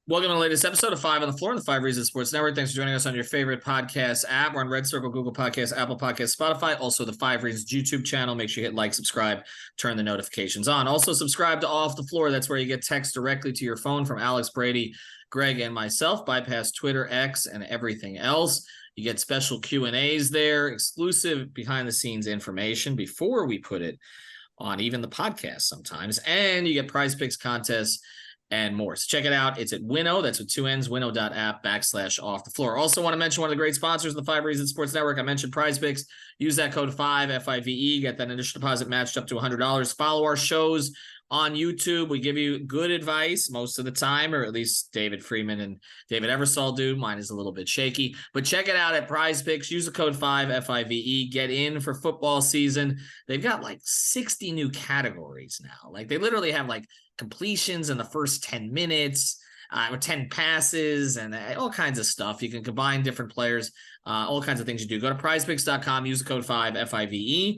Welcome to the latest episode of Five on the Floor on the Five Reasons Sports Network. Thanks for joining us on your favorite podcast app. We're on Red Circle, Google Podcasts, Apple Podcasts, Spotify. Also, the Five Reasons YouTube channel. Make sure you hit like, subscribe, turn the notifications on. Also, subscribe to Off the Floor. That's where you get text directly to your phone from Alex, Brady, Greg, and myself. Bypass Twitter, X, and everything else. You get special Q&As there, exclusive behind-the-scenes information before we put it on even the podcast sometimes. And you get Prize Picks contests and more. So check it out. It's at Winnow. That's with two N's, winnow.app/off the floor. Also want to mention one of the great sponsors of the Five Reasons Sports Network. I mentioned Prize Picks. Use that code 5, FIVE. Get that initial deposit matched up to $100. Follow our shows on YouTube. We give you good advice most of the time, or at least David Freeman and David Eversole do. Mine is a little bit shaky, but check it out at Prize Picks. Use the code 5, FIVE. Get in for football season. They've got like 60 new categories now. Like they literally have like completions in the first 10 minutes, or 10 passes, and all kinds of stuff. You can combine different players, all kinds of things you do. Go to prizepicks.com, use the code 5, FIVE,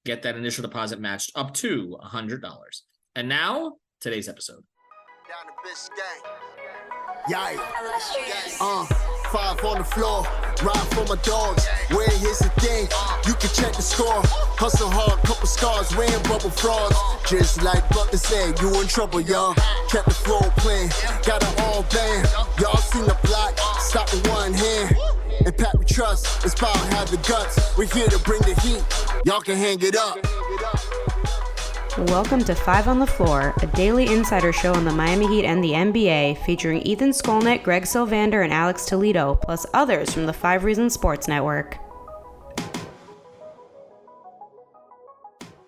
get that initial deposit matched up to $100. And now, today's episode. Down the bitch gang. Five on the floor, ride for my dogs. Where here's the thing, you can check the score. Hustle hard, couple scars, wearing bubble frauds. Just like Butler said, you in trouble, y'all. Kept the floor playing, got it all banned. Y'all seen the block, stop with one hand. And Pat we trust, it's power, have the guts. We're here to bring the heat, y'all can hang it up. Welcome to Five on the Floor, a daily insider show on the Miami Heat and the NBA, featuring Ethan Skolnick, Greg Sylvander, and Alex Toledo, plus others from the Five Reasons Sports Network.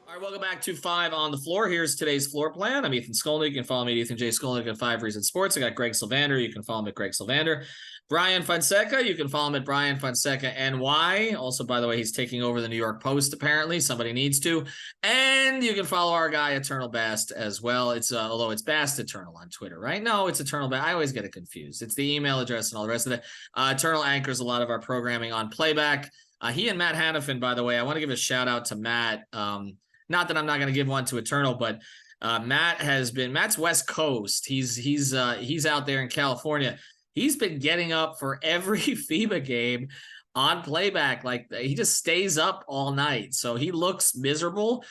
All right, welcome back to Five on the Floor. Here's today's floor plan. I'm Ethan Skolnick. You can follow me at Ethan J. Skolnick at Five Reasons Sports. I got Greg Sylvander. You can follow him at Greg Sylvander. Bryan Fonseca, you can follow him at Bryan Fonseca NY. Also, by the way, he's taking over the New York Post, apparently. Somebody needs to. And you can follow our guy, Eternal Bast, as well. It's although it's Bast Eternal on Twitter, right? No, it's Eternal Bast. I always get it confused. It's the email address and all the rest of it. Eternal anchors a lot of our programming on playback. He and Matt Hannafin, by the way, I want to give a shout out to Matt. Not that I'm not going to give one to Eternal, but Matt's West Coast. He's out there in California. He's been getting up for every FIBA game on playback. Like he just stays up all night. So he looks miserable.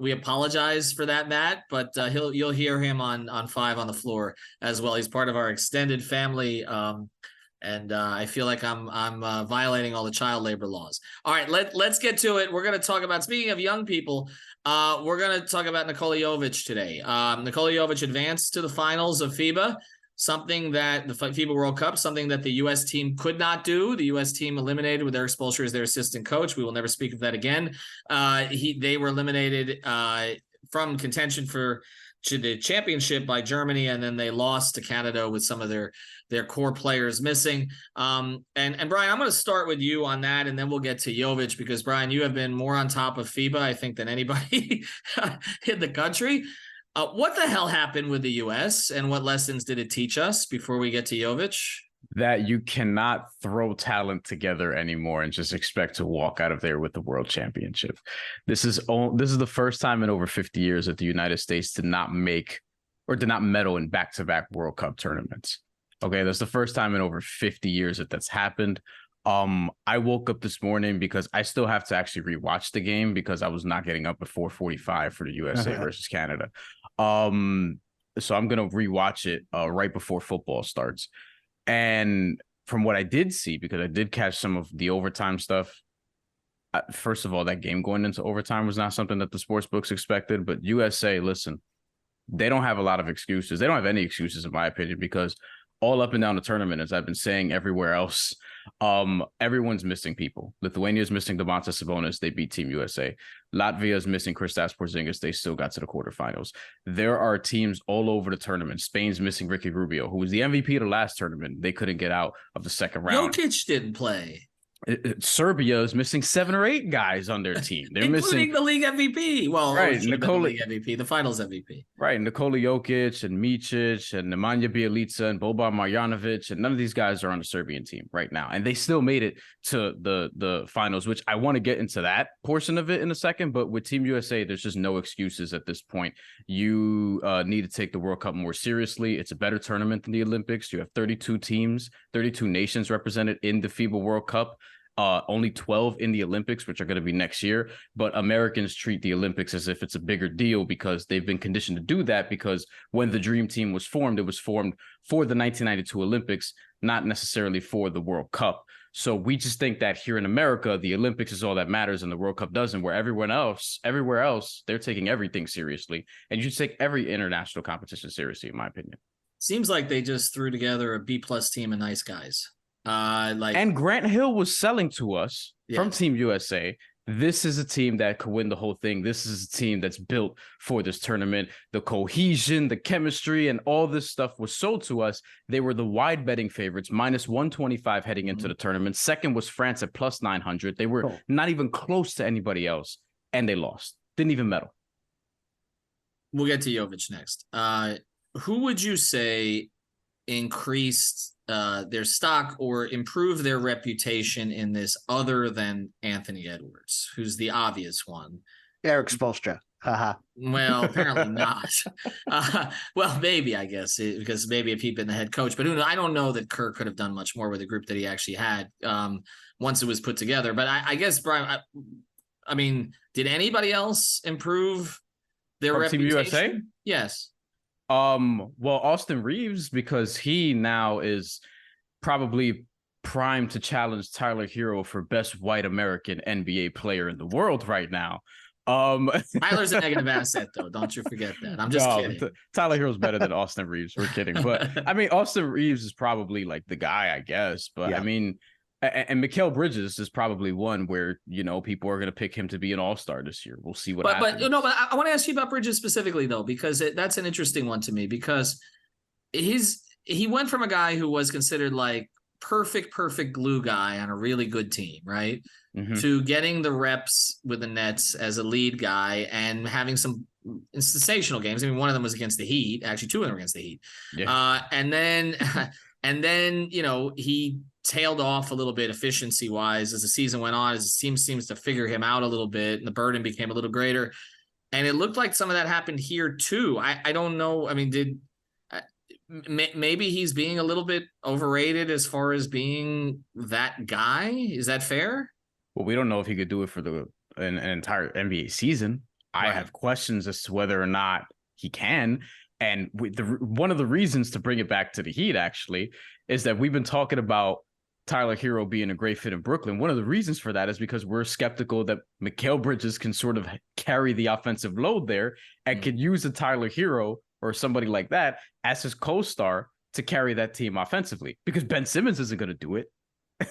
We apologize for that, Matt, but you'll hear him on Five on the Floor as well. He's part of our extended family. And I feel like I'm violating all the child labor laws. All right, let's get to it. We're going to talk about, speaking of young people, we're going to talk about Nikola Jovic today. Nikola Jovic advanced to the finals of FIBA. Something that the FIBA World Cup, something that the U.S. team could not do. The U.S. team eliminated with Eric Spoelstra as their assistant coach. We will never speak of that again. They were eliminated from contention to the championship by Germany, and then they lost to Canada with some of their core players missing. And Bryan, I'm going to start with you on that, and then we'll get to Jovic, because Bryan, you have been more on top of FIBA, I think, than anybody in the country. What the hell happened with the U.S. and what lessons did it teach us before we get to Jovic? That you cannot throw talent together anymore and just expect to walk out of there with the world championship. This is the first time in over 50 years that the United States did not medal in back-to-back World Cup tournaments. Okay, that's the first time in over 50 years that's happened. I woke up this morning because I still have to actually rewatch the game because I was not getting up at 4:45 for the USA versus Canada. So I'm going to rewatch it right before football starts. And from what I did see, because I did catch some of the overtime stuff, first of all, that game going into overtime was not something that the sports books expected. But USA, listen, they don't have a lot of excuses. They don't have any excuses, in my opinion, because all up and down the tournament, as I've been saying everywhere else, everyone's missing people. Lithuania's missing Domantas Sabonis. They beat Team USA. Latvia's missing Kristaps Porzingis. They still got to the quarterfinals. There are teams all over the tournament. Spain's missing Ricky Rubio, who was the MVP of the last tournament. They couldn't get out of the second round. Jokic didn't play. Serbia is missing 7 or 8 guys on their team. They're including missing the league MVP. Well, right, Nikola, the league MVP, the Finals MVP. Right, Nikola Jovic and Micic and Nemanja Bjelica and Boban Marjanovic, and none of these guys are on the Serbian team right now, and they still made it to the finals. Which I want to get into that portion of it in a second. But with Team USA, there's just no excuses at this point. You need to take the World Cup more seriously. It's a better tournament than the Olympics. You have 32 teams, 32 nations represented in the FIBA World Cup. Only 12 in the Olympics, which are going to be next year. But Americans treat the Olympics as if it's a bigger deal because they've been conditioned to do that, because when the Dream Team was formed, it was formed for the 1992 Olympics, not necessarily for the World Cup. So we just think that here in America, the Olympics is all that matters and the World Cup doesn't, where everywhere else, they're taking everything seriously. And you should take every international competition seriously, in my opinion. Seems like they just threw together a B+ team of nice guys. And Grant Hill was selling to us from Team USA. This is a team that could win the whole thing. This is a team that's built for this tournament. The cohesion, the chemistry, and all this stuff was sold to us. They were the wide betting favorites, -125 heading into the tournament. Second was France at +900. They were not even close to anybody else, and they lost. Didn't even medal. We'll get to Jovic next. Who would you say increased their stock or improve their reputation in this other than Anthony Edwards, who's the obvious one? Eric Spoelstra. Well, apparently not. Well, maybe, I guess, because maybe if he'd been the head coach, but who knows? I don't know that Kerr could have done much more with the group that he actually had once it was put together. But I guess, Brian, I mean, did anybody else improve their reputation? Team USA? Yes. Well, Austin Reeves, because he now is probably primed to challenge Tyler Hero for best white American NBA player in the world right now. Tyler's a negative asset, though. Don't you forget that. I'm just kidding. Tyler Hero's better than Austin Reeves. We're kidding. But I mean, Austin Reeves is probably like the guy, I guess. But I mean, and Mikal Bridges is probably one where, you know, people are going to pick him to be an all-star this year. We'll see what happens. But I want to ask you about Bridges specifically, though, because that's an interesting one to me, because he went from a guy who was considered like perfect glue guy on a really good team, right? Mm-hmm. To getting the reps with the Nets as a lead guy and having some sensational games. I mean, one of them was against the Heat. Actually, 2 of them were against the Heat. Yeah. And then, you know, he tailed off a little bit efficiency wise as the season went on, as the team seems to figure him out a little bit and the burden became a little greater. And it looked like some of that happened here too. I don't know. I mean, maybe he's being a little bit overrated as far as being that guy. Is that fair? Well, we don't know if he could do it for an entire NBA season. Right. I have questions as to whether or not he can. And one of the reasons to bring it back to the Heat, actually, is that we've been talking about Tyler Hero being a great fit in Brooklyn. One of the reasons for that is because we're skeptical that Mikal Bridges can sort of carry the offensive load there and could use a Tyler Hero or somebody like that as his co-star to carry that team offensively, because Ben Simmons isn't going to do it.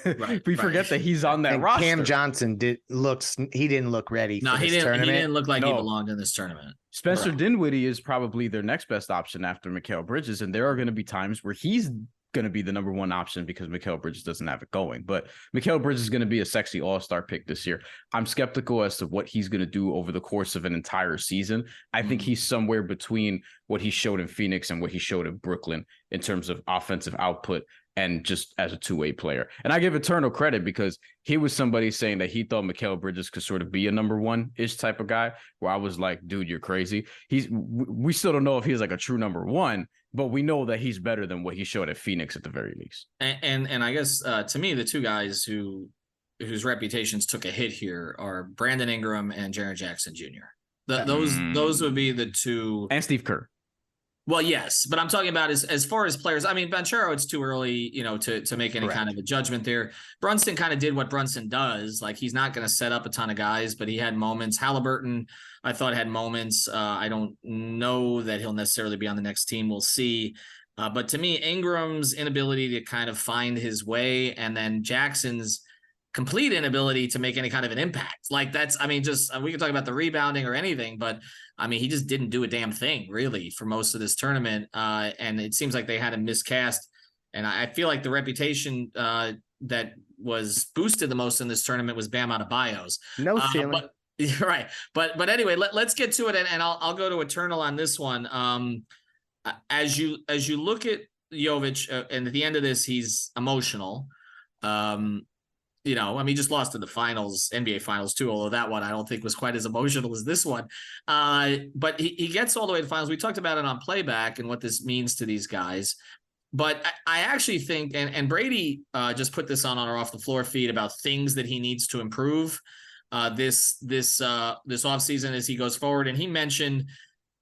Right, we forget that he's on that and roster. Cam Johnson didn't look ready for this tournament. He didn't look like he belonged in this tournament. Spencer Dinwiddie is probably their next best option after Mikal Bridges, and there are going to be times where he's going to be the number one option because Mikal Bridges doesn't have it going. But Mikal Bridges is going to be a sexy all-star pick this year. I'm skeptical as to what he's going to do over the course of an entire season. I think he's somewhere between what he showed in Phoenix and what he showed in Brooklyn in terms of offensive output and just as a two-way player. And I give Eternal credit because he was somebody saying that he thought Mikal Bridges could sort of be a number one-ish type of guy, where I was like, dude, you're crazy. We still don't know if he's like a true number one, but we know that he's better than what he showed at Phoenix at the very least. And I guess to me, the two guys whose reputations took a hit here are Brandon Ingram and Jaren Jackson Jr. Those would be the two. And Steve Kerr. Well, yes, but I'm talking about as far as players. I mean, Banchero, it's too early, to make any kind of a judgment there. Brunson kind of did what Brunson does. Like, he's not going to set up a ton of guys, but he had moments. Halliburton, I thought, had moments. I don't know that he'll necessarily be on the next team. We'll see. But to me, Ingram's inability to kind of find his way, and then Jackson's complete inability to make any kind of an impact. Like, we can talk about the rebounding or anything, but I mean, he just didn't do a damn thing really for most of this tournament. And it seems like they had him miscast. And I feel like the reputation that was boosted the most in this tournament was Bam Adebayo's. No ceiling. Right. But anyway, let's get to it. And I'll go to Eternal on this one. As you look at Jovic, and at the end of this, he's emotional. He just lost in the finals, NBA finals too, although that one I don't think was quite as emotional as this one. But he gets all the way to the finals. We talked about it on playback and what this means to these guys. But I actually think, and Brady just put this on our Off the Floor feed about things that he needs to improve this offseason as he goes forward. And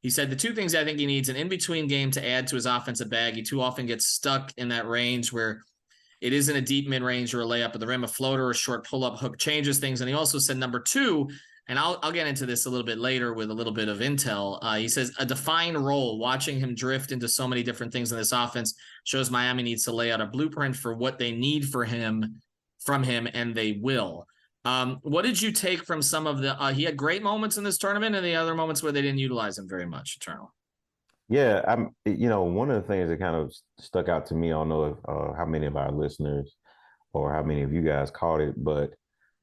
he said the two things I think he needs: an in-between game to add to his offensive bag. He too often gets stuck in that range where it isn't a deep mid-range or a layup at the rim, a floater or a short pull-up hook changes things. And he also said number two, and I'll get into this a little bit later with a little bit of intel. He says a defined role. Watching him drift into so many different things in this offense shows Miami needs to lay out a blueprint for what they need from him, and they will. What did you take from some of the he had great moments in this tournament and the other moments where they didn't utilize him very much, Eternal? Yeah, one of the things that kind of stuck out to me, I don't know if, how many of our listeners or how many of you guys caught it, but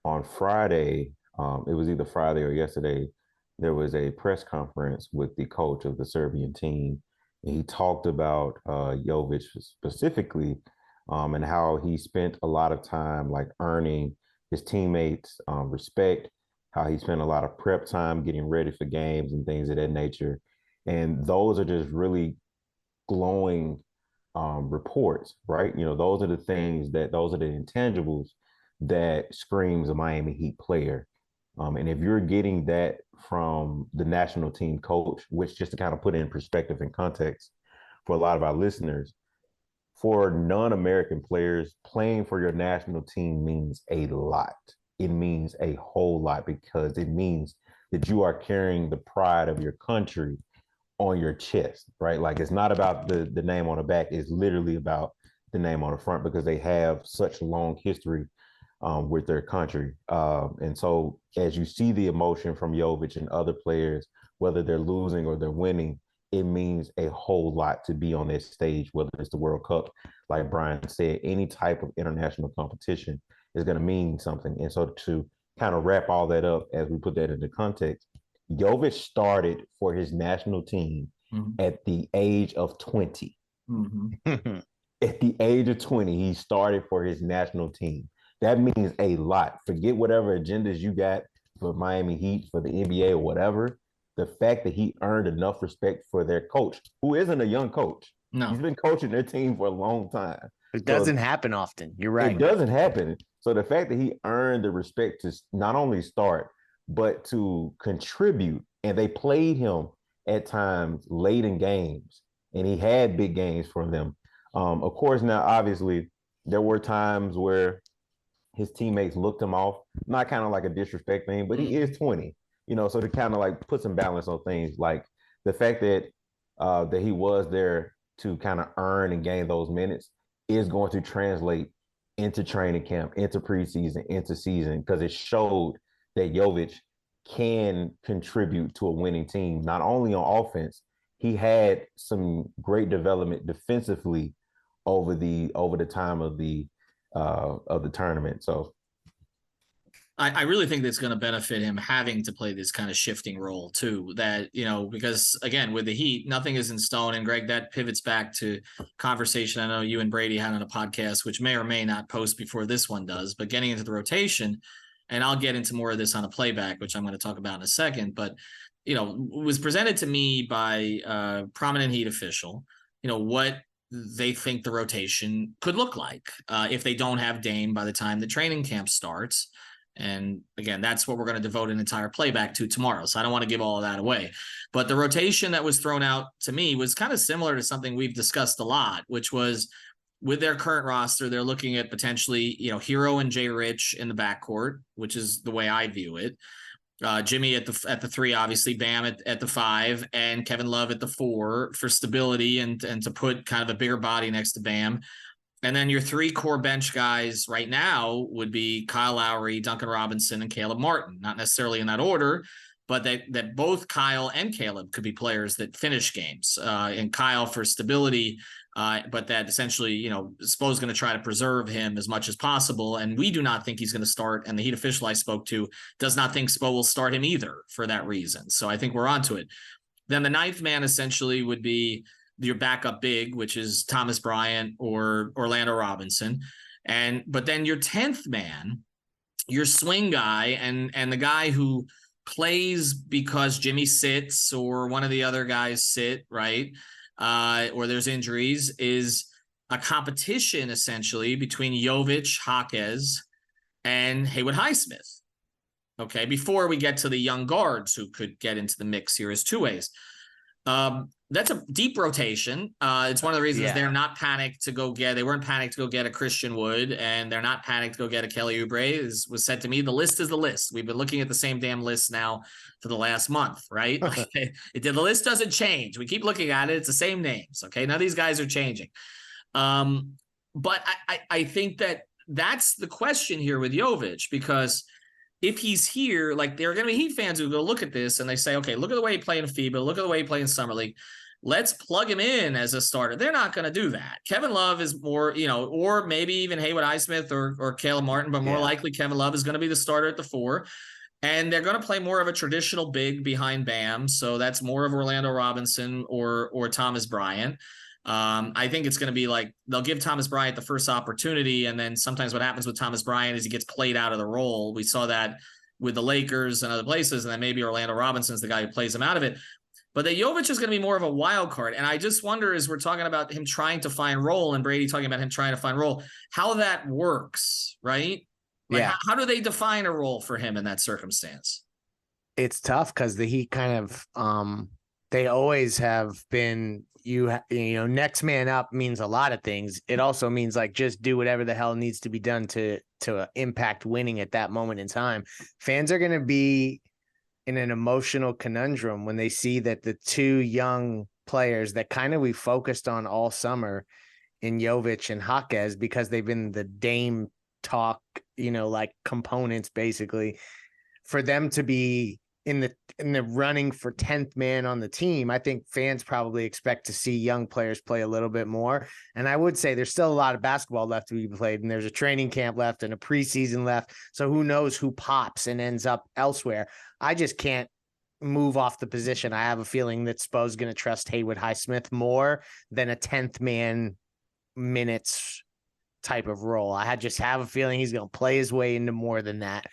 on Friday, it was either Friday or yesterday, there was a press conference with the coach of the Serbian team. And he talked about Jovic specifically and how he spent a lot of time like earning his teammates' respect, how he spent a lot of prep time getting ready for games and things of that nature. And those are just really glowing reports, right? Those are the things those are the intangibles that screams a Miami Heat player. And if you're getting that from the national team coach, which just to kind of put it in perspective and context for a lot of our listeners, for non-American players, playing for your national team means a lot. It means a whole lot because it means that you are carrying the pride of your country on your chest, right? Like it's not about the name on the back, it's literally about the name on the front because they have such a long history with their country. And so as you see the emotion from Jovic and other players, whether they're losing or they're winning, it means a whole lot to be on that stage, whether it's the World Cup, like Bryan said, any type of international competition is going to mean something. And so to kind of wrap all that up as we put that into context, Jovic started for his national team at the age of 20. Mm-hmm. At the age of 20, he started for his national team. That means a lot. Forget whatever agendas you got for Miami Heat, for the NBA or whatever. The fact that he earned enough respect for their coach, who isn't a young coach. No. He's been coaching their team for a long time. It doesn't happen often. You're right. It doesn't happen. So the fact that he earned the respect to not only start, but to contribute, and they played him at times late in games, and he had big games for them. Of course, now, obviously, there were times where his teammates looked him off, not kind of like a disrespect thing, but he is 20, so to kind of like put some balance on things, like the fact that that he was there to kind of earn and gain those minutes is going to translate into training camp, into preseason, into season, because it showed that Jovic can contribute to a winning team, not only on offense. He had some great development defensively over the time of the tournament. So I really think that's going to benefit him having to play this kind of shifting role too, that, because again, with the Heat, nothing is in stone. And Greg, that pivots back to conversation I know you and Brady had on a podcast, which may or may not post before this one does, but getting into the rotation, and I'll get into more of this on a playback, which I'm going to talk about in a second, but, it was presented to me by a prominent Heat official, what they think the rotation could look like if they don't have Dame by the time the training camp starts. And again, that's what we're going to devote an entire playback to tomorrow. So I don't want to give all of that away. But the rotation that was thrown out to me was kind of similar to something we've discussed a lot, which was with their current roster, they're looking at potentially, Hero and Jay Rich in the backcourt, which is the way I view it. Jimmy at the 3, obviously, Bam at the 5, and Kevin Love at the 4 for stability and to put kind of a bigger body next to Bam. And then your 3 core bench guys right now would be Kyle Lowry, Duncan Robinson, and Caleb Martin. Not necessarily in that order, but that both Kyle and Caleb could be players that finish games. And Kyle for stability, but that essentially, Spo's going to try to preserve him as much as possible. And we do not think he's going to start. And the Heat official I spoke to does not think Spo will start him either for that reason. So I think we're onto it. Then the ninth man essentially would be your backup big, which is Thomas Bryant or Orlando Robinson. But then your 10th man, your swing guy and the guy who plays because Jimmy sits or one of the other guys sit, right? Or there's injuries, is a competition essentially between Jovic, Jaquez, and Haywood Highsmith. Okay, before we get to the young guards who could get into the mix here as two ways. That's a deep rotation. It's one of the reasons they're not panicked to go get. They weren't panicked to go get a Christian Wood, and they're not panicked to go get a Kelly Oubre. Was said to me, the list is the list. We've been looking at the same damn list now for the last month, right? Okay. The list doesn't change. We keep looking at it. It's the same names. Okay, none of these guys are changing. But I think that's the question here with Jovic, because if he's here, like, there are going to be Heat fans who go look at this and they say, okay, look at the way he played in FIBA. Look at the way he played in Summer League. Let's plug him in as a starter. They're not going to do that. Kevin Love is more, or maybe even Haywood Highsmith or Caleb Martin, but more likely Kevin Love is going to be the starter at the 4. And they're going to play more of a traditional big behind Bam. So that's more of Orlando Robinson or Thomas Bryant. I think it's going to be like they'll give Thomas Bryant the first opportunity. And then sometimes what happens with Thomas Bryant is he gets played out of the role. We saw that with the Lakers and other places. And then maybe Orlando Robinson's the guy who plays him out of it. But that Jovic is going to be more of a wild card. And I just wonder, as we're talking about him trying to find role and Brady talking about him trying to find role, how that works, right? Like, how do they define a role for him in that circumstance? It's tough because the Heat kind of they always have been, next man up means a lot of things. It also means like just do whatever the hell needs to be done to impact winning at that moment in time. Fans are going to be in an emotional conundrum when they see that the two young players that kind of we focused on all summer in Jovic and Jaquez, because they've been the Dame talk, like components basically, for them to be in the running for 10th man on the team. I think fans probably expect to see young players play a little bit more. And I would say there's still a lot of basketball left to be played, and there's a training camp left and a preseason left. So who knows who pops and ends up elsewhere. I just can't move off the position. I have a feeling that Spo's going to trust Haywood Highsmith more than a 10th man minutes type of role. I just have a feeling he's going to play his way into more than that.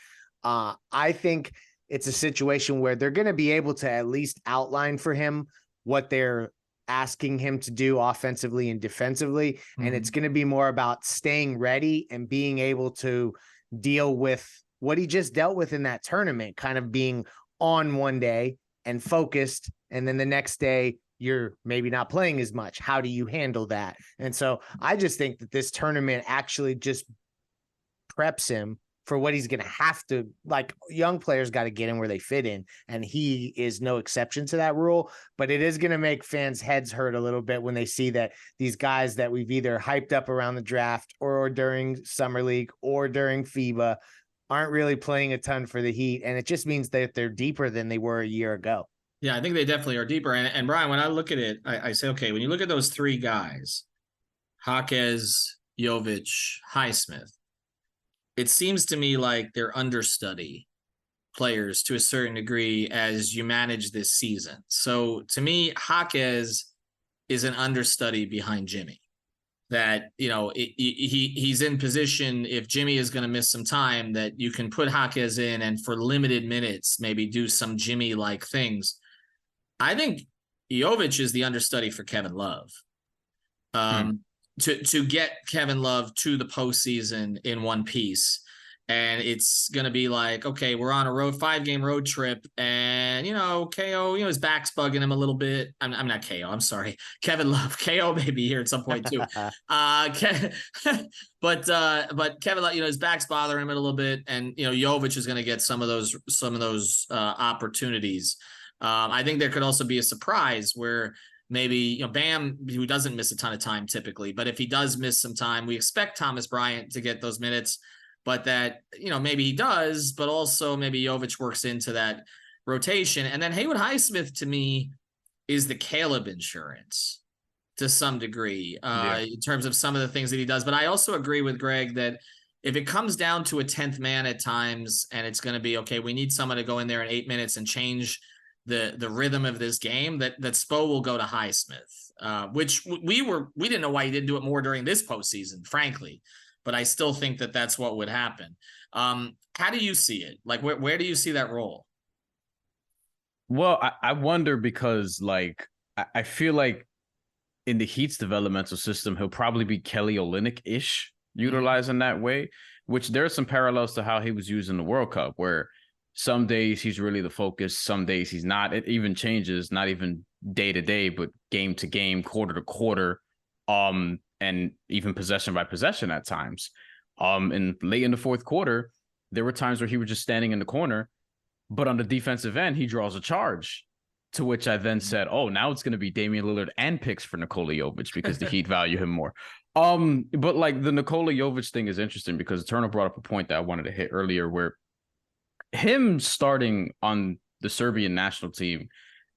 I think it's a situation where they're going to be able to at least outline for him what they're asking him to do offensively and defensively. Mm-hmm. And it's going to be more about staying ready and being able to deal with what he just dealt with in that tournament, kind of being on one day and focused. And then the next day you're maybe not playing as much. How do you handle that? And so I just think that this tournament actually just preps him for what he's going to have to, like, young players got to get in where they fit in. And he is no exception to that rule, but it is going to make fans' heads hurt a little bit when they see that these guys that we've either hyped up around the draft or during Summer League or during FIBA aren't really playing a ton for the Heat. And it just means that they're deeper than they were a year ago. Yeah, I think they definitely are deeper. And Bryan, when I look at it, I say, okay, when you look at those three guys, Jaquez, Jovic, Highsmith, it seems to me like they're understudy players to a certain degree as you manage this season. So to me, Jaquez is an understudy behind Jimmy. That, he's in position, if Jimmy is going to miss some time, that you can put Jaquez in and for limited minutes, maybe do some Jimmy-like things. I think Jovic is the understudy for Kevin Love. To get Kevin Love to the postseason in one piece. And it's going to be like, okay, we're on a 5-game road trip and, KO, his back's bugging him a little bit. I'm not KO. I'm sorry. Kevin Love. KO may be here at some point too. But Kevin Love, his back's bothering him a little bit. And, Jovic is going to get some of those opportunities. I think there could also be a surprise where maybe, Bam, who doesn't miss a ton of time typically, but if he does miss some time, we expect Thomas Bryant to get those minutes. But that, maybe he does, but also maybe Jovic works into that rotation. And then Haywood Highsmith, to me, is the Caleb insurance to some degree in terms of some of the things that he does. But I also agree with Greg that if it comes down to a 10th man at times and it's going to be, okay, we need someone to go in there in 8 minutes and change the rhythm of this game, that Spo will go to Highsmith, which we didn't know why he didn't do it more during this postseason, frankly, but I still think that that's what would happen. How do you see it? Like, where do you see that role? Well, I wonder because, like, I feel like in the Heat's developmental system, he'll probably be Kelly Olynyk-ish, utilizing that way, which there are some parallels to how he was used in the World Cup, where some days he's really the focus, some days he's not. It even changes, not even day to day, but game to game, quarter to quarter, and even possession by possession at times. And late in the fourth quarter, there were times where he was just standing in the corner, but on the defensive end, he draws a charge, to which I then said, oh, now it's going to be Damian Lillard and picks for Nikola Jovic because the Heat value him more. But like the Nikola Jovic thing is interesting because Turner brought up a point that I wanted to hit earlier, where him starting on the Serbian national team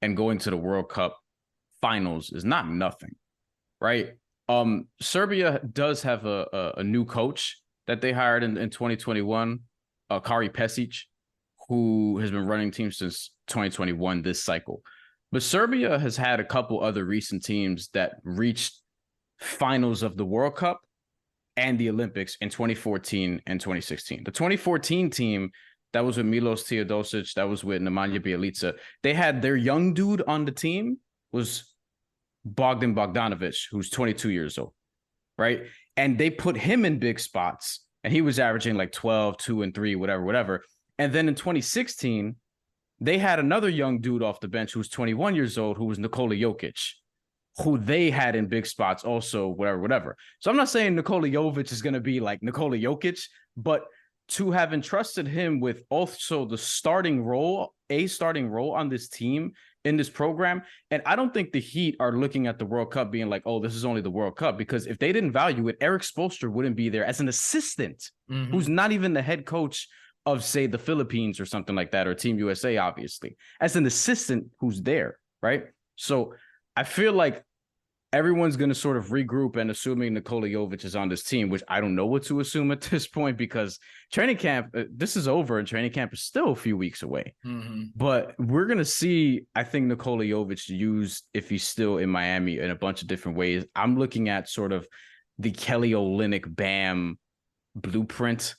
and going to the World Cup finals is not nothing, right? Serbia does have a new coach that they hired in 2021, Kari Pesic, who has been running teams since 2021 this cycle. But Serbia has had a couple other recent teams that reached finals of the World Cup and the Olympics in 2014 and 2016. The 2014 team, that was with Milos Teodosic, that was with Nemanja Bjelica. They had their young dude on the team was Bogdan Bogdanovic, who's 22 years old, right? And they put him in big spots, and he was averaging like 12, 2, and 3, whatever. And then in 2016, they had another young dude off the bench who was 21 years old, who was Nikola Jokic, who they had in big spots also, whatever. So I'm not saying Nikola Jovic is going to be like Nikola Jokic, but to have entrusted him with also the starting role on this team in this program. And I don't think the Heat are looking at the World Cup being like, oh, this is only the World Cup, because if they didn't value it, Eric Spoelstra wouldn't be there as an assistant who's not even the head coach of, say, the Philippines or something like that, or Team USA, obviously, as an assistant who's there, right? So I feel like everyone's going to sort of regroup, and assuming Nikola Jovic is on this team, which I don't know what to assume at this point, because training camp, this is over, and training camp is still a few weeks away. But we're going to see, I think, Nikola Jovic used, if he's still in Miami, in a bunch of different ways. I'm looking at sort of the Kelly Olynyk Bam blueprint.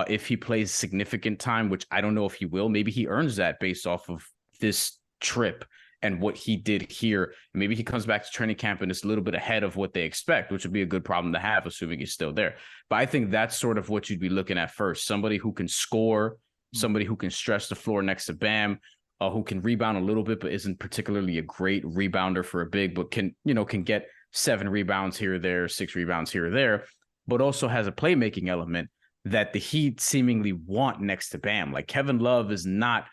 If he plays significant time, which I don't know if he will, maybe he earns that based off of this trip and what he did here. Maybe he comes back to training camp and is a little bit ahead of what they expect, which would be a good problem to have, assuming he's still there. But I think that's sort of what you'd be looking at first. Somebody who can score, somebody who can stretch the floor next to Bam, who can rebound a little bit, but isn't particularly a great rebounder for a big, but can get 7 rebounds here or there, 6 rebounds here or there, but also has a playmaking element that the Heat seemingly want next to Bam. Like, Kevin Love is not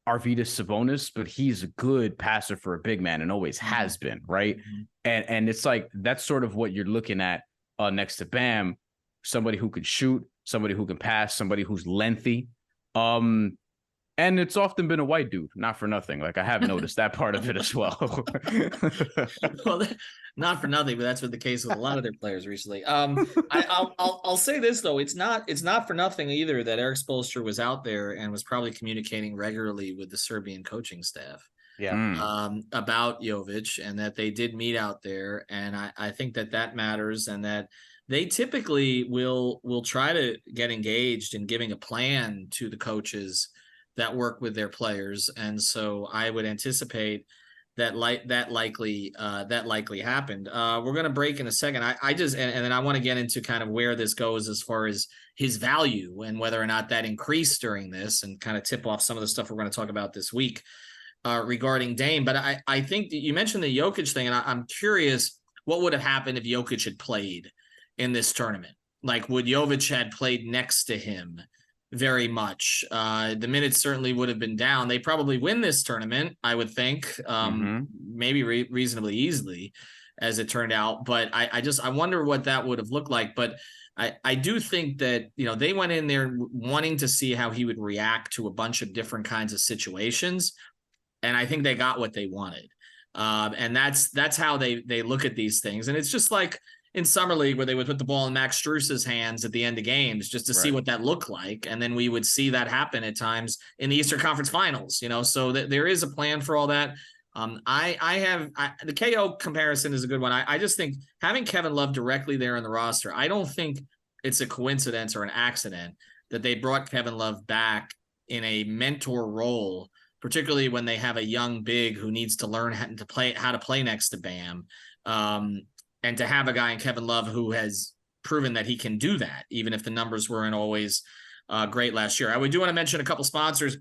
Arvydas Sabonis, but he's a good passer for a big man and always has been, right? And it's like, that's sort of what you're looking at next to Bam, somebody who can shoot, somebody who can pass, somebody who's lengthy. And it's often been a white dude, not for nothing. Like, I have noticed that part of it as well. Well, not for nothing, but that's been the case with a lot of their players recently. I'll say this though, it's not for nothing either that Eric Spoelstra was out there and was probably communicating regularly with the Serbian coaching staff. About Jovic, and that they did meet out there, and I think that matters, and that they typically will try to get engaged in giving a plan to the coaches that work with their players. And so I would anticipate that likely happened. We're going to break in a second. I just, and then I want to get into kind of where this goes as far as his value and whether or not that increased during this, and kind of tip off some of the stuff we're going to talk about this week regarding Dame. But I think that you mentioned the Jokic thing, and I'm curious what would have happened if Jokic had played in this tournament. Like, would Jovic had played next to him very much? The minutes certainly would have been down. They probably win this tournament, I would think, maybe reasonably easily, as it turned out. But I wonder what that would have looked like. But I do think that, they went in there wanting to see how he would react to a bunch of different kinds of situations. And I think they got what they wanted. And that's how they look at these things. And it's just like in summer league where they would put the ball in Max Strus's hands at the end of games just to see what that looked like. And then we would see that happen at times in the Eastern Conference Finals, so that there is a plan for all that. The KO comparison is a good one. I just think having Kevin Love directly there in the roster, I don't think it's a coincidence or an accident that they brought Kevin Love back in a mentor role, particularly when they have a young big who needs to learn how to play next to Bam. And to have a guy in Kevin Love who has proven that he can do that, even if the numbers weren't always great last year. I do want to mention a couple sponsors.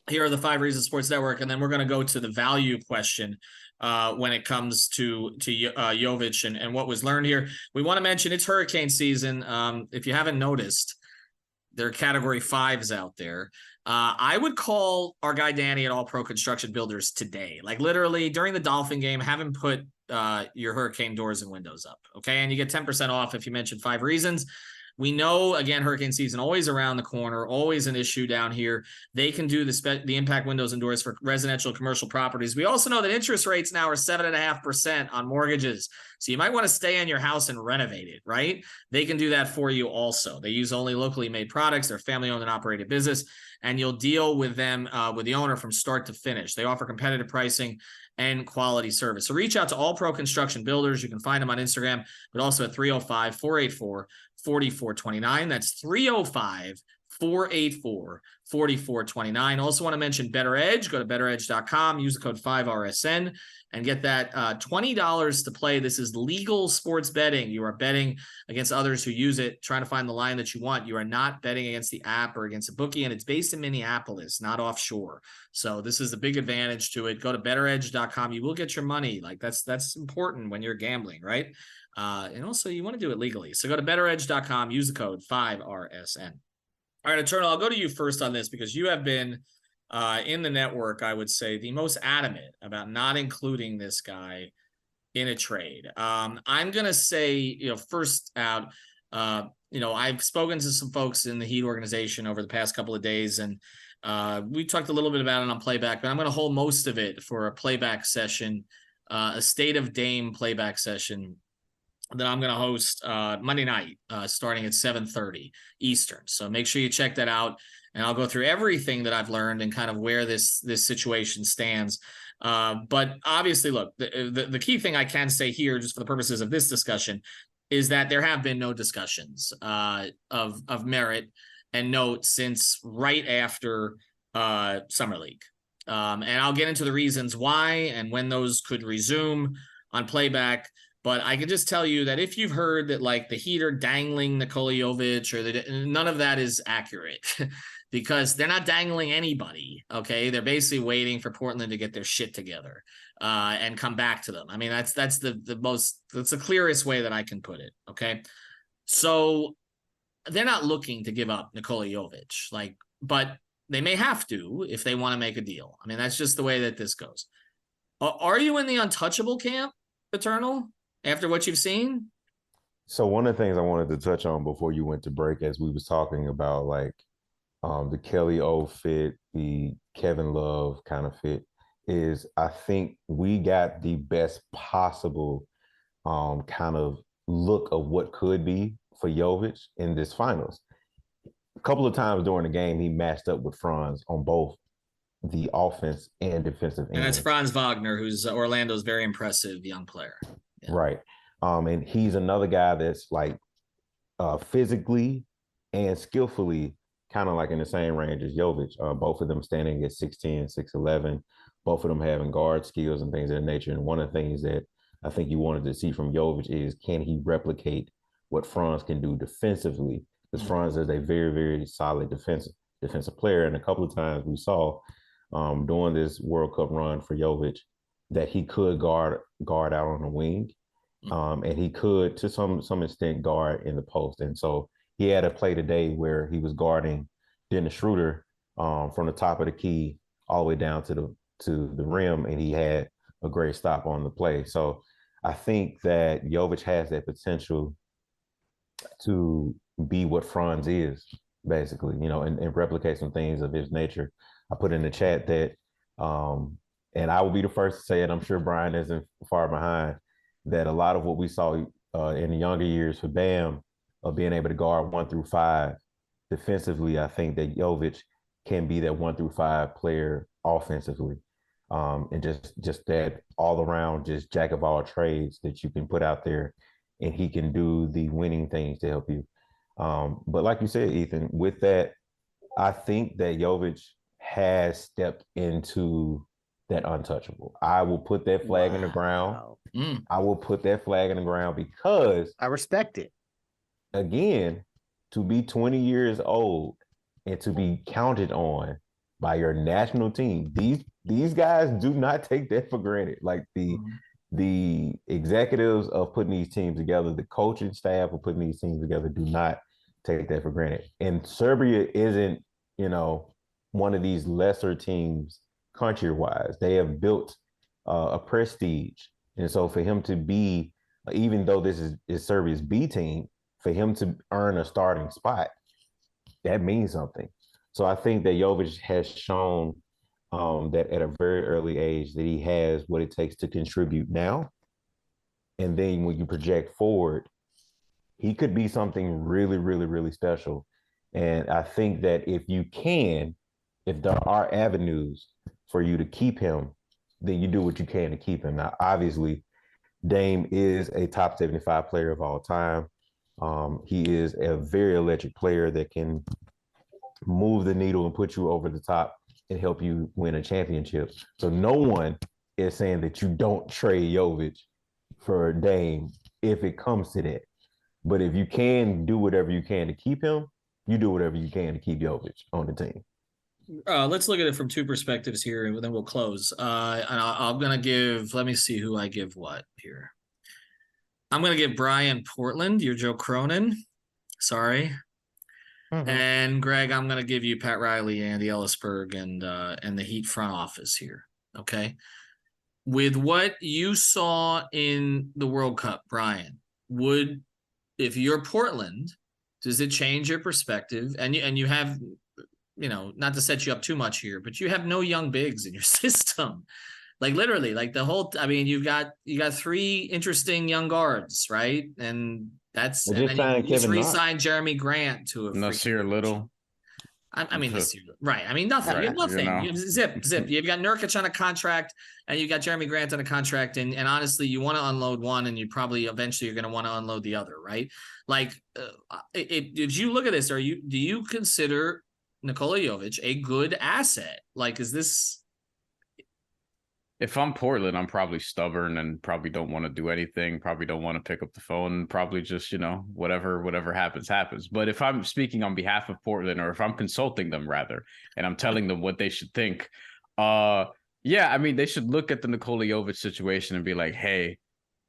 Here are the 5 Reasons Sports Network, and then we're going to go to the value question when it comes to Jovic and what was learned here. We want to mention it's hurricane season. If you haven't noticed, there are Category 5s out there. I would call our guy Danny at All Pro Construction Builders today. Like literally during the Dolphin game, have him put your hurricane doors and windows up. Okay. And you get 10% off if you mention 5 Reasons. We know, again, hurricane season always around the corner, always an issue down here. They can do the impact windows and doors for residential commercial properties. We also know that interest rates now are 7.5% on mortgages. So you might want to stay in your house and renovate it, right? They can do that for you also. They use only locally made products. They're family-owned and operated business, and you'll deal with them, with the owner from start to finish. They offer competitive pricing and quality service. So reach out to All Pro Construction Builders. You can find them on Instagram, but also at 305-484-4429. That's 305-484-4429. Also want to mention Better Edge. Go to betteredge.com, use the code 5RSN and get that $20 to play. This is legal sports betting. You are betting against others who use it, trying to find the line that you want. You are not betting against the app or against a bookie, and it's based in Minneapolis, not offshore. So this is a big advantage to it. Go to betteredge.com. You will get your money. Like that's important when you're gambling, right? And also you want to do it legally. So go to betteredge.com, use the code 5RSN. All right, Eternal, I'll go to you first on this because you have been in the network, I would say, the most adamant about not including this guy in a trade. I'm going to say, first out, I've spoken to some folks in the Heat organization over the past couple of days, and we talked a little bit about it on playback, but I'm going to hold most of it for a playback session, a State of Dame playback session that I'm going to host Monday night, starting at 7:30 Eastern. So make sure you check that out, and I'll go through everything that I've learned and kind of where this situation stands. But obviously, look, the key thing I can say here, just for the purposes of this discussion, is that there have been no discussions of merit and note since right after Summer League. And I'll get into the reasons why and when those could resume on playback. But I can just tell you that if you've heard that like the Heat are dangling Nikola Jovic, none of that is accurate because they're not dangling anybody. Okay, they're basically waiting for Portland to get their shit together and come back to them. I mean, that's the clearest way that I can put it. Okay, so they're not looking to give up Nikola Jovic, but they may have to if they want to make a deal. I mean, that's just the way that this goes. Are you in the untouchable camp, Eternal? After what you've seen? So one of the things I wanted to touch on before you went to break, as we was talking about the Kelly O fit, the Kevin Love kind of fit, is I think we got the best possible kind of look of what could be for Jovic in this finals. A couple of times during the game, he matched up with Franz on both the offense and defensive end. And that's Franz Wagner, who's Orlando's very impressive young player. Yeah. Right. And he's another guy that's physically and skillfully kind of like in the same range as Jovic. Both of them standing at 6'10", 6'11", both of them having guard skills and things of that nature. And one of the things that I think you wanted to see from Jovic is, can he replicate what Franz can do defensively? Because Franz is a very, very solid defensive player. And a couple of times we saw during this World Cup run for Jovic that he could guard out on the wing, and he could, to some extent, guard in the post. And so he had a play today where he was guarding Dennis Schroeder from the top of the key all the way down to the rim, and he had a great stop on the play. So I think that Jovic has that potential to be what Franz is, basically, and replicate some things of his nature. I put in the chat that And I will be the first to say it. I'm sure Bryan isn't far behind that a lot of what we saw in the younger years for Bam of being able to guard 1 through 5 defensively. I think that Jovic can be that 1 through 5 player offensively. And just that all around, just jack of all trades that you can put out there, and he can do the winning things to help you. But like you said, Ethan, with that, I think that Jovic has stepped into that untouchable. I will put that flag in the ground. I will put that flag in the ground because I respect it. Again, to be 20 years old and to be counted on by your national team, these guys do not take that for granted. Like the executives of putting these teams together, the coaching staff of putting these teams together do not take that for granted. And Serbia isn't, one of these lesser teams country-wise. They have built a prestige. And so for him to be, even though this is Serbia's B team, for him to earn a starting spot, that means something. So I think that Jovic has shown that at a very early age that he has what it takes to contribute now. And then when you project forward, he could be something really, really, really special. And I think that if there are avenues for you to keep him, then you do what you can to keep him. Now, obviously, Dame is a top 75 player of all time. He is a very electric player that can move the needle and put you over the top and help you win a championship. So no one is saying that you don't trade Jovic for Dame if it comes to that. But if you can do whatever you can to keep him, you do whatever you can to keep Jovic on the team. Let's look at it from two perspectives here, and then we'll close. And I'm going to give, let me see who I give what here. I'm going to give Bryan Portland, your Joe Cronin. Sorry. Mm-hmm. And Greg, I'm going to give you Pat Riley, Andy Ellisberg, and the Heat front office here. Okay. With what you saw in the World Cup, Bryan, if you're Portland, does it change your perspective? And you have, not to set you up too much here, but you have no young bigs in your system. Like literally, like you've got 3 interesting young guards, right? And that's and then you just re-signed Jeremy Grant to a Nasir Little. Nasir, right? Nothing. Right, you have nothing. You have zip. You've got Nurkic on a contract, and you got Jeremy Grant on a contract, and honestly, you want to unload one, and you probably eventually you're going to want to unload the other, right? Like, if you look at this, do you consider Nikola Jovic a good asset? Like, is this? If I'm Portland, I'm probably stubborn and probably don't want to do anything, probably don't want to pick up the phone, probably just, whatever happens. But if I'm speaking on behalf of Portland, or if I'm consulting them rather, and I'm telling them what they should think, they should look at the Nikola Jovic situation and be like, hey,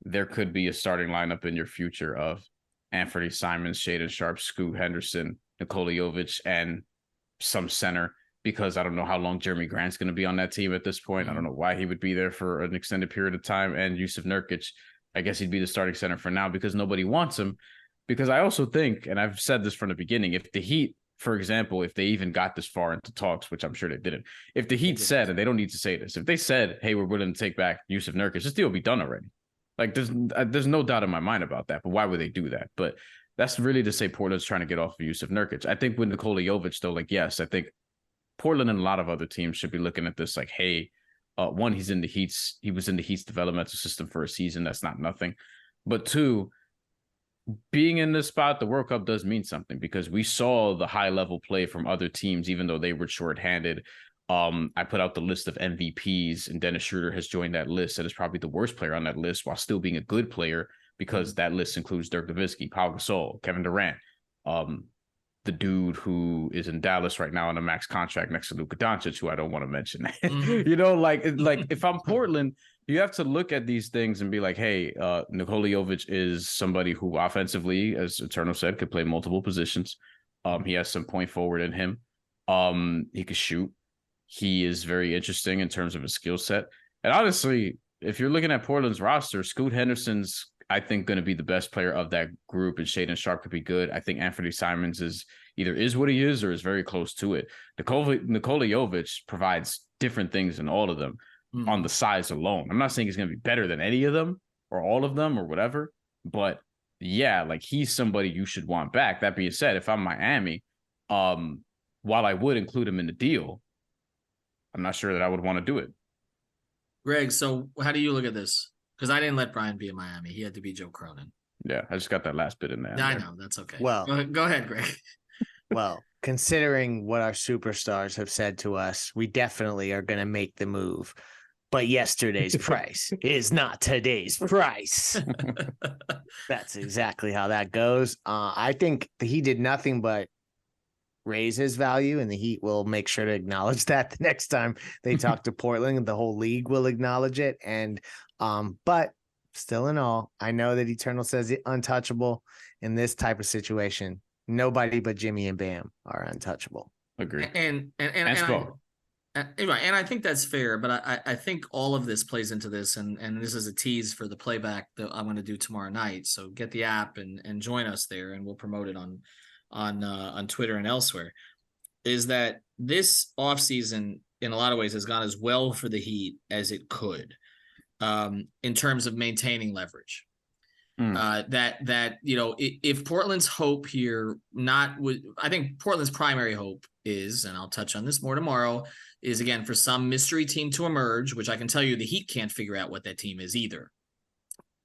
there could be a starting lineup in your future of Anthony Simons, Shaedon Sharpe, Scoot Henderson, Nikola Jovic, and some center. Because I don't know how long Jeremy Grant's going to be on that team at this point. I don't know why he would be there for an extended period of time. And Jusuf Nurkic, I guess he'd be the starting center for now because nobody wants him. Because I also think, and I've said this from the beginning, if the Heat, for example, if they even got this far into talks, which I'm sure they didn't, if the Heat said, and they don't need to say this, if they said, hey, we're willing to take back Jusuf Nurkic, this deal will be done already. Like there's no doubt in my mind about that. But why would they do that? But that's really to say Portland's trying to get off of Jusuf Nurkic. I think with Nikola Jovic, though, yes, I think Portland and a lot of other teams should be looking at this like, hey, one, he was in the Heat's developmental system for a season. That's not nothing. But 2, being in this spot, the World Cup does mean something because we saw the high level play from other teams, even though they were shorthanded. I put out the list of MVPs, and Dennis Schroeder has joined that list. That is probably the worst player on that list while still being a good player because that list includes Dirk Nowitzki, Pau Gasol, Kevin Durant, the dude who is in Dallas right now on a max contract next to Luka Doncic, who I don't want to mention. Like if I'm Portland, you have to look at these things and be like, hey, Nikola Jovic is somebody who offensively, as Eterno said, could play multiple positions. He has some point forward in him. He could shoot. He is very interesting in terms of his skill set. And honestly, if you're looking at Portland's roster, Scoot Henderson's, I think, going to be the best player of that group, and Shaedon Sharpe could be good. I think Anthony Simons is what he is or is very close to it. Nikola Jovic provides different things in all of them. on the size alone. I'm not saying he's going to be better than any of them or all of them or whatever, but yeah, like he's somebody you should want back. That being said, if I'm Miami, while I would include him in the deal, I'm not sure that I would want to do it. Greg, so how do you look at this? Because I didn't let Bryan be in Miami. He had to be Joe Cronin. Yeah, I just got that last bit in there. I know. That's okay. Well, go ahead, Greg. Well, considering what our superstars have said to us, we definitely are going to make the move. But yesterday's price is not today's price. That's exactly how that goes. I think he did nothing but raise his value, and the Heat will make sure to acknowledge that the next time they talk to Portland. The whole league will acknowledge it. And but still in all, I know that Eternal says it untouchable in this type of situation. Nobody but Jimmy and Bam are untouchable. Agree. And I think that's fair, but I think all of this plays into this, and this is a tease for the playback that I'm going to do tomorrow night. So get the app and join us there, and we'll promote it on Twitter and elsewhere. Is that this offseason in a lot of ways has gone as well for the Heat as it could, in terms of maintaining leverage. If Portland's hope here, I think Portland's primary hope is, and I'll touch on this more tomorrow, is again for some mystery team to emerge, which I can tell you the Heat can't figure out what that team is either.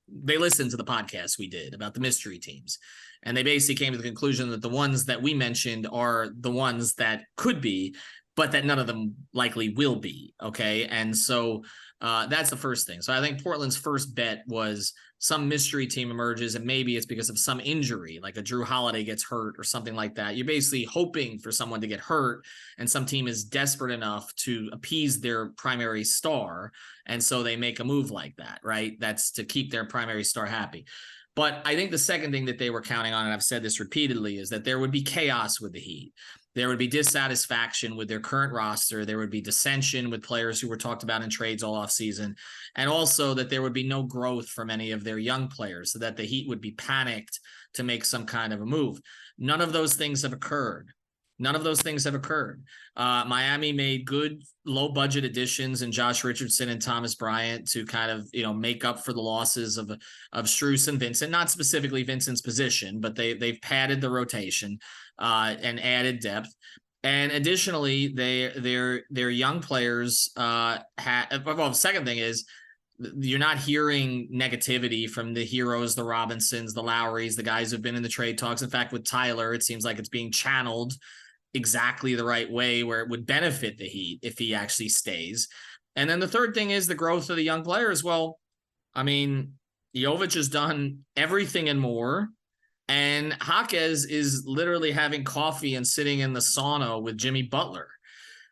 They listened to the podcast we did about the mystery teams, and they basically came to the conclusion that the ones that we mentioned are the ones that could be, but that none of them likely will be. Okay. And so that's the first thing. So I think Portland's first bet was some mystery team emerges, and maybe it's because of some injury, like a Drew Holiday gets hurt or something like that. You're basically hoping for someone to get hurt, and some team is desperate enough to appease their primary star. And so they make a move like that, right? That's to keep their primary star happy. But I think the second thing that they were counting on, and I've said this repeatedly, is that there would be chaos with the Heat. There would be dissatisfaction with their current roster. There would be dissension with players who were talked about in trades all offseason. And also that there would be no growth from any of their young players, so that the Heat would be panicked to make some kind of a move. None of those things have occurred. Miami made good low-budget additions in Josh Richardson and Thomas Bryant to kind of, make up for the losses of Strus and Vincent. Not specifically Vincent's position, but they've padded the rotation and added depth. And additionally, their young players the second thing is, you're not hearing negativity from the Heroes, the Robinsons, the Lowrys, the guys who've been in the trade talks. In fact, with Tyler, it seems like it's being channeled exactly the right way where it would benefit the Heat if he actually stays. And then the third thing is the growth of the young players. Well, I mean, Jovic has done everything and more, and Jaquez is literally having coffee and sitting in the sauna with Jimmy Butler.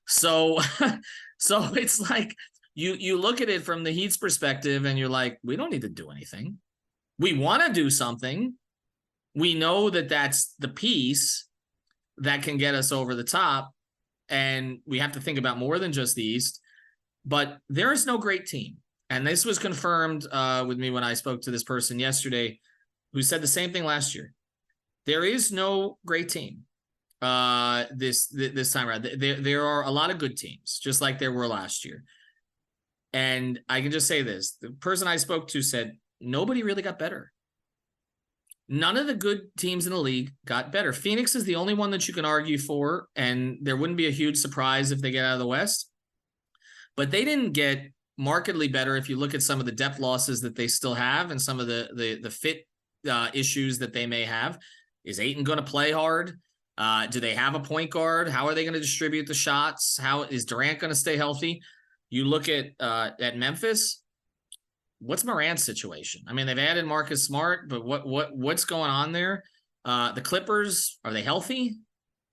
So it's like you look at it from the Heat's perspective and you're like, we don't need to do anything. We want to do something. We know that that's the piece that can get us over the top, and we have to think about more than just the East. But there is no great team, and this was confirmed with me when I spoke to this person yesterday, who said the same thing last year. There is no great team this time around. There are a lot of good teams, just like there were last year. And I can just say this: the person I spoke to said nobody really got better. None of the good teams in the league got better. Phoenix is the only one that you can argue for, and there wouldn't be a huge surprise if they get out of the West. But they didn't get markedly better if you look at some of the depth losses that they still have and some of the fit issues that they may have. Is Ayton going to play hard? Do they have a point guard? How are they going to distribute the shots? How is Durant going to stay healthy? You look at Memphis. What's Morant's situation? I mean, they've added Marcus Smart, but what's going on there? The Clippers, are they healthy?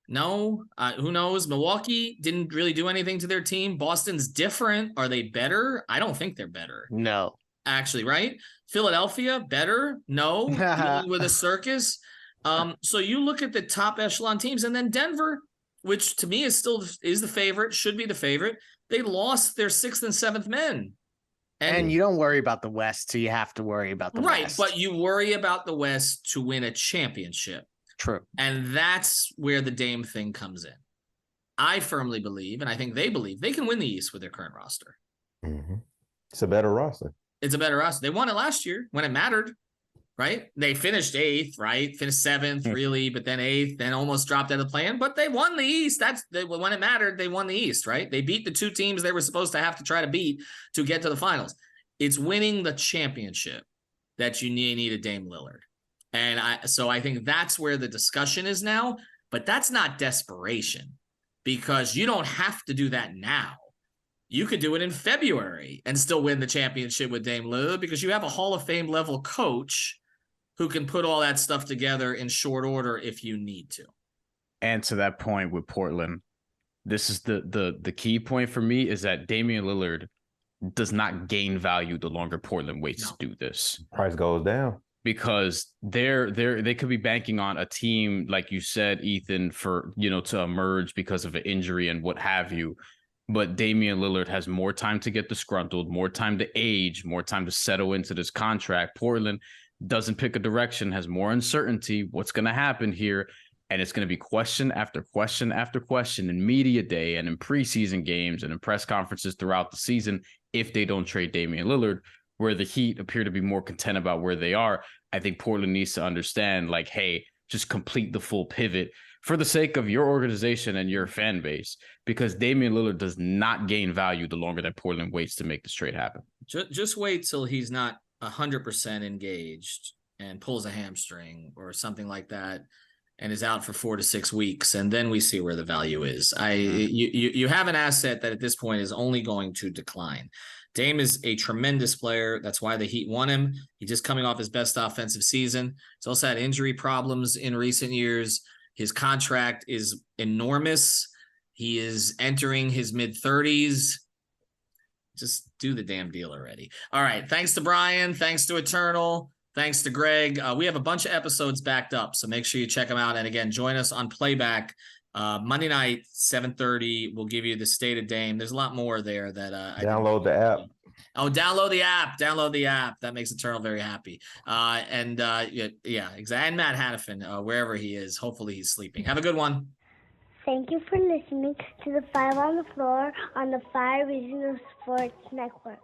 No. Who knows? Milwaukee didn't really do anything to their team. Boston's different. Are they better? I don't think they're better. No. Actually, right? Philadelphia, better? No. With a circus. So you look at the top echelon teams, and then Denver, which to me is the favorite, should be the favorite. They lost their 6th and 7th men. And you don't worry about the West, so you have to worry about the West. Right, but you worry about the West to win a championship. True. And that's where the Dame thing comes in. I firmly believe, and I think they believe, they can win the East with their current roster. Mm-hmm. It's a better roster. It's a better roster. They won it last year when it mattered, right? They finished 8th, right? Finished 7th, really, but then 8th, then almost dropped out of the plan. But they won the East. When it mattered, they won the East, right? They beat the 2 teams they were supposed to have to try to beat to get to the finals. It's winning the championship that you need a Dame Lillard. And so I think that's where the discussion is now, but that's not desperation because you don't have to do that now. You could do it in February and still win the championship with Dame Lillard because you have a Hall of Fame level coach who can put all that stuff together in short order if you need to. And to that point with Portland, this is the key point for me is that Damian Lillard does not gain value the longer Portland waits to do this. Price goes down. Because they could be banking on a team, like you said, Ethan, for to emerge because of an injury and what have you. But Damian Lillard has more time to get disgruntled, more time to age, more time to settle into this contract. Portland doesn't pick a direction, has more uncertainty. What's going to happen here? And it's going to be question after question after question in media day and in preseason games and in press conferences throughout the season if they don't trade Damian Lillard, where the Heat appear to be more content about where they are. I think Portland needs to understand, like, hey, just complete the full pivot for the sake of your organization and your fan base, because Damian Lillard does not gain value the longer that Portland waits to make this trade happen. Just wait till he's not 100% engaged and pulls a hamstring or something like that and is out for 4 to 6 weeks, and then we see where the value is. You have an asset that at this point is only going to decline. Dame is a tremendous player. That's why the Heat won him. He's just coming off his best offensive season. He's also had injury problems in recent years. His contract is enormous. He is entering his mid-30s. Just do the damn deal already. All right. Thanks to Bryan. Thanks to Eternal. Thanks to Greg. We have a bunch of episodes backed up, so make sure you check them out. And again, join us on Playback Monday night, 7:30. We'll give you the State of Dame. There's a lot more there that download the app. Oh, download the app. Download the app. That makes Eternal very happy. Yeah, exactly. And Matt Hannafin, wherever he is, hopefully he's sleeping. Have a good one. Thank you for listening to the 5 on the Floor on the 5 Regional Sports Network.